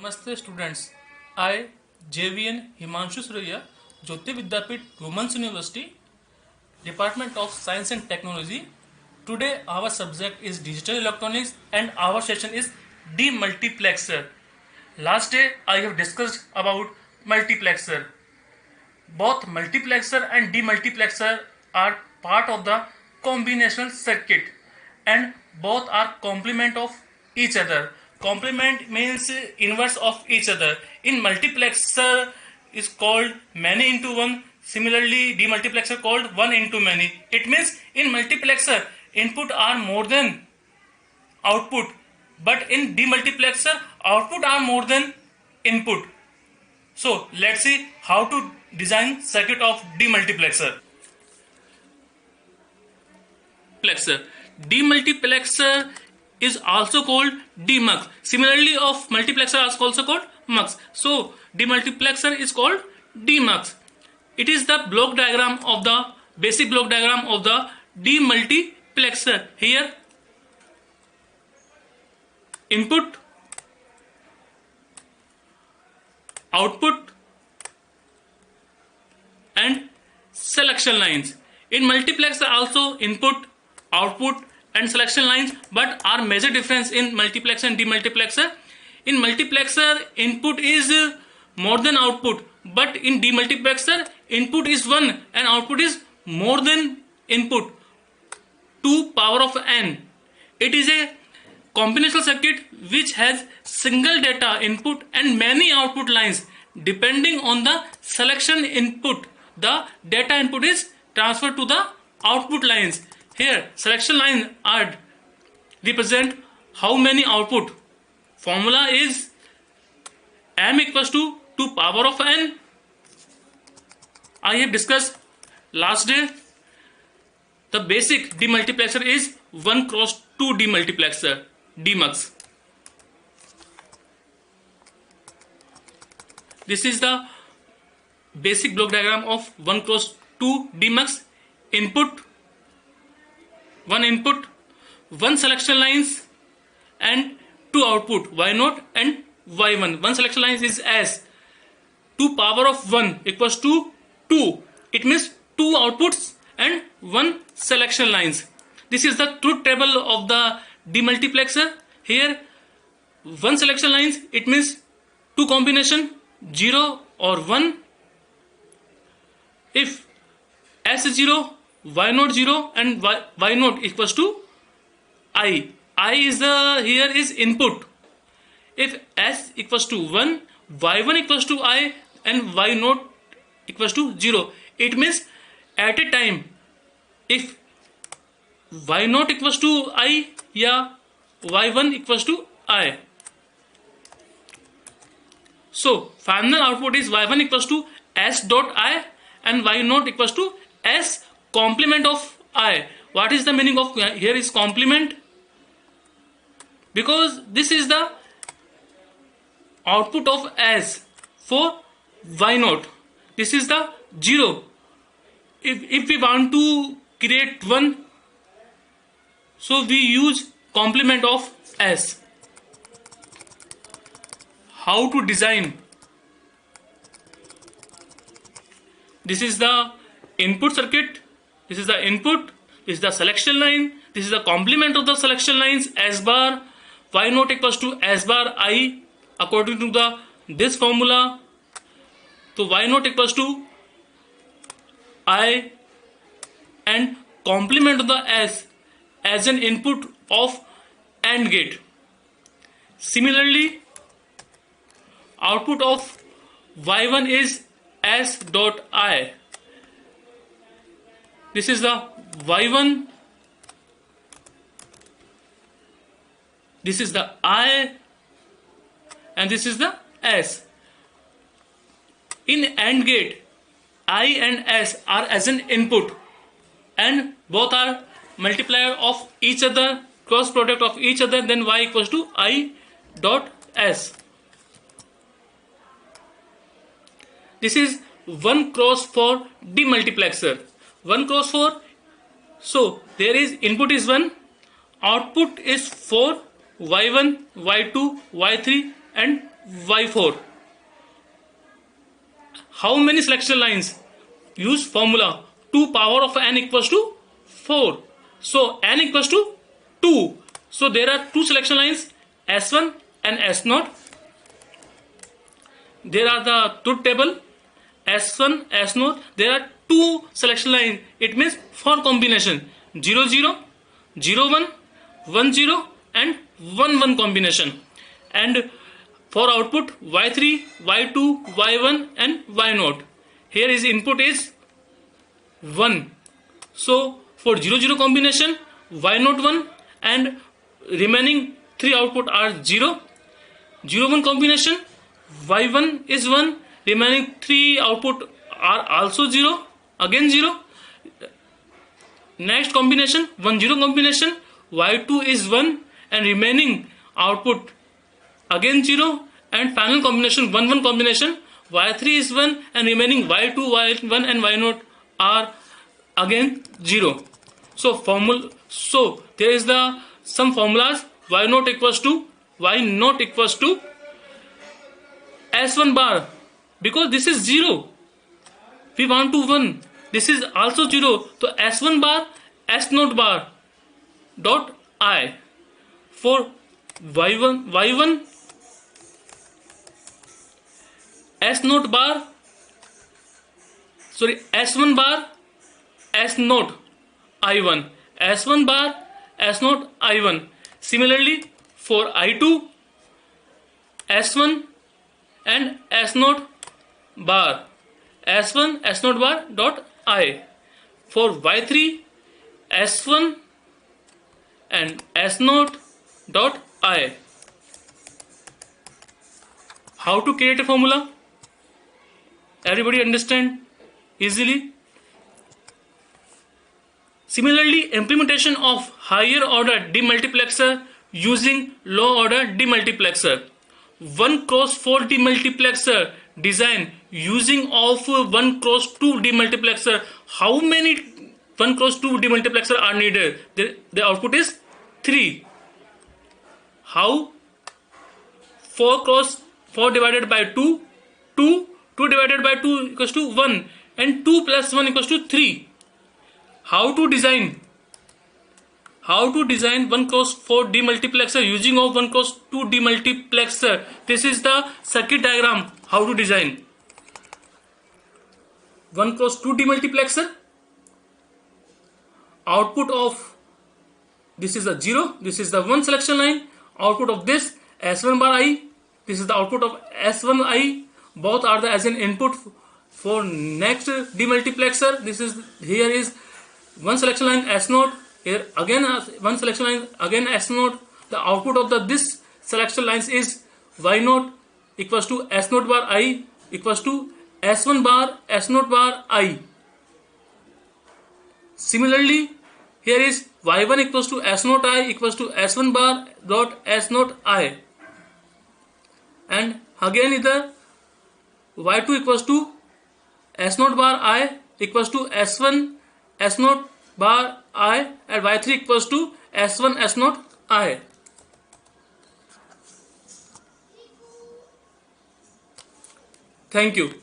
नमस्ते students, I JVN Himanshu Surya, Jyoti Vidyapit, Women's University, Department of Science and Technology. Today our subject is digital electronics and our session is demultiplexer. Last day I have discussed about multiplexer. Both multiplexer and demultiplexer are part of the combinational circuit and both are complement of each other. Complement means inverse of each other. In multiplexer is called many into one. Similarly, demultiplexer called one into many. It means in multiplexer input are more than output, but in demultiplexer output are more than input. So let's see how to design circuit of demultiplexer. Demultiplexer is also called demux. Similarly, of multiplexer is also called mux. So demultiplexer is called demux. It is the block diagram of the basic block diagram of the demultiplexer. Here input, output and selection lines. In multiplexer also input, output and selection lines, but are major difference in multiplexer and demultiplexer. In multiplexer input is more than output, but in demultiplexer input is 1 and output is more than input, 2 power of n. It is a combinational circuit which has single data input and many output lines. Depending on the selection input, the data input is transferred to the output lines. Here selection lines are represent how many output. Formula is m equals to 2 power of n. I have discussed last day. The basic demultiplexer is 1 cross 2 demultiplexer, demux. This is the basic block diagram of 1 cross 2 demux. Input, 1 input, 1 selection lines and 2 output, y0 and y1. 1 selection lines is as 2 power of 1 equals to 2. It means 2 outputs and 1 selection lines. This is the truth table of the demultiplexer. Here 1 selection lines, it means 2 combination 0 or 1. If S is 0, y0 0 and y0 equals to I is the here is input. If S equals to 1, y1 equals to I and y0 equals to 0, it means at a time if y0 equals to I, yeah, y1 equals to I. So final output is y1 equals to S dot I and y0 equals to S complement of I. What is the meaning of here is complement? Because this is the output of S for y0. This is the 0. If we want to create 1, so we use complement of S. How to design? This is the input circuit. This is the input. This is the selection line. This is the complement of the selection lines. S bar y0 equals to S bar I according to the this formula. So y0 equals to I and complement of the S as an input of AND gate. Similarly, output of y1 is S dot I. This is the y1, this is the I, and this is the S. In AND gate, I and S are as an input and both are multiplier of each other, cross product of each other, then y equals to I dot S. This is 1 cross 4 demultiplexer. 1 cross 4. So there is input is 1, output is 4, y1, y2, y3 and y4. How many selection lines? Use formula 2 power of n equals to 4. So n equals to 2. So there are two selection lines, S1 and S0. There are the truth table, S1, S0. There are two selection lines. It means for combination 0, 0, 0, 1, 1, 0 and 1, 1 combination. And for output y3, y2, y1 and y0. Here is input is 1. So for 0, 0 combination y0 1 and remaining 3 output are 0. 0, 1 combination y1 is 1, remaining 3 output are also 0, again 0. Next combination 1, 0 combination y2 is 1 and remaining output again 0, and final combination 1, 1 combination y3 is 1 and remaining y2, y1 and y0 are again 0. So there is the some formulas y0 equals to S1 bar, because this is 0, we want to 1, this is also 0, so S1 bar S0 bar dot I. For y1 S0 bar, sorry, S1 bar S0 I1, S1 bar S0 I1. Similarly for I2 S1 and S0 bar S1 S0 bar dot I. For y3 S1 and S0 dot I. How to create a formula? Everybody understand easily? Similarly, implementation of higher order demultiplexer using low order demultiplexer. 1 cross 4 demultiplexer design using of 1 cross 2 demultiplexer. How many 1 cross 2 demultiplexer are needed? The output is 3. How? 4 cross 4 divided by 2, 2 divided by 2 equals to 1 and 2 plus 1 equals to 3. How to design 1 cross 4 demultiplexer using of 1 cross 2 demultiplexer. This is the circuit diagram. How to design 1 cross 2 demultiplexer. Output of this is the 0, this is the 1 selection line. Output of this S1 bar I, this is the output of S1 I. Both are the as an input for next demultiplexer. This is, here is 1 selection line S0, here again 1 selection line, again S0. The output of this selection lines is Y0 equals to S0 bar I equals to S1 bar S0 bar I. Similarly, here is Y1 equals to S0 I equals to S1 bar dot S0 I. And again either Y2 equals to S0 bar I equals to S1 S0 bar I, and Y3 equals to S1 S0 I. Thank you.